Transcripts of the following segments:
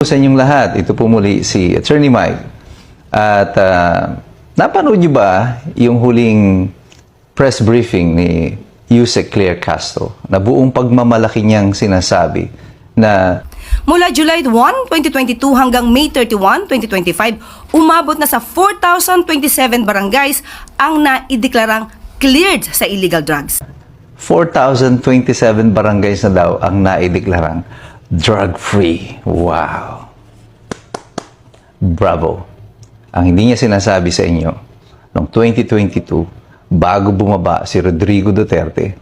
Sa inyong lahat, ito po muli si Attorney Mike. At napanood niyo ba yung huling press briefing ni Yusek Claire Castro na buong pagmamalaki niyang sinasabi na mula July 1, 2022 hanggang May 31, 2025, umabot na sa 4,027 barangays ang naideklarang cleared sa illegal drugs. 4,027 barangays na daw ang naideklarang drug-free. Wow! Bravo! Ang hindi niya sinasabi sa inyo, noong 2022, bago bumaba si Rodrigo Duterte,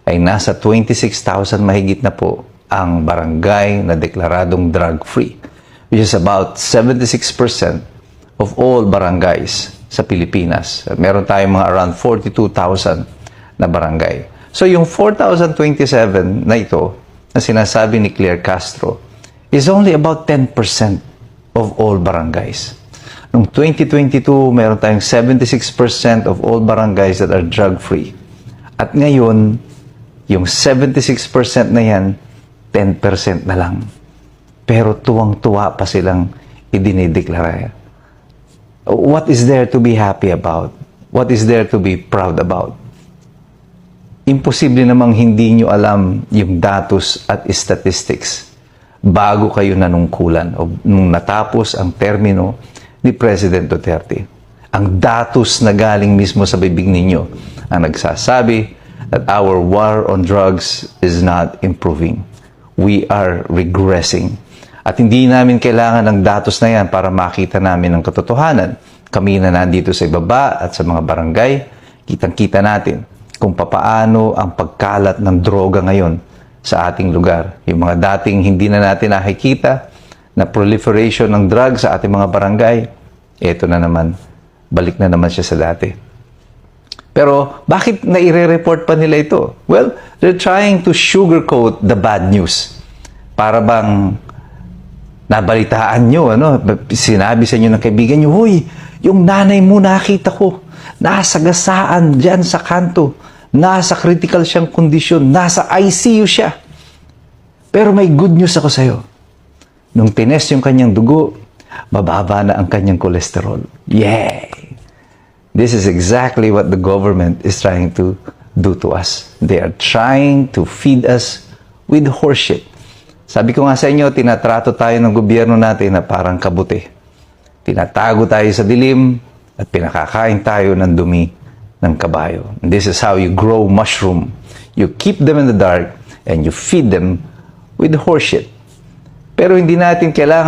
ay nasa 26,000 mahigit na po ang barangay na deklaradong drug-free, which is about 76% of all barangays sa Pilipinas. At meron tayong mga around 42,000 na barangay. So yung 4,027 na ito, na sinasabi ni Claire Castro, is only about 10% of all barangays. Noong 2022, meron tayong 76% of all barangays that are drug-free. At ngayon, yung 76% na yan, 10% na lang. Pero tuwang-tuwa pa silang idinideklara. What is there to be happy about? What is there to be proud about? Imposible namang hindi nyo alam yung datos at statistics bago kayo nanungkulan o nung natapos ang termino ni President Duterte. Ang datos na galing mismo sa bibig ninyo ang nagsasabi that our war on drugs is not improving. We are regressing. At hindi namin kailangan ng datos na yan para makita namin ang katotohanan. Kami na nandito sa ibaba at sa mga barangay, kitang-kita natin kung papaano ang pagkalat ng droga ngayon sa ating lugar. Yung mga dating hindi na natin nakikita na proliferation ng drugs sa ating mga barangay, eto na naman, balik na naman siya sa dati. Pero bakit naire-report pa nila ito? Well, they're trying to sugarcoat the bad news. Para bang nabalitaan nyo, sinabi sa inyo ng kaibigan nyo, "Hoy, yung nanay mo nakita ko, nasa gasaan dyan sa kanto, nasa critical siyang kondisyon, nasa ICU siya." Pero may good news ako sa'yo. Nung tinest yung kanyang dugo, mababa na ang kanyang kolesterol. Yay! This is exactly what the government is trying to do to us. They are trying to feed us with horseshit. Sabi ko nga sa inyo, tinatrato tayo ng gobyerno natin na parang kabuti. Tinatago tayo sa dilim at pinakakain tayo ng dumi ng kabayo. And this is how you grow mushroom. You keep them in the dark and you feed them with horseshit. Pero hindi natin kailangan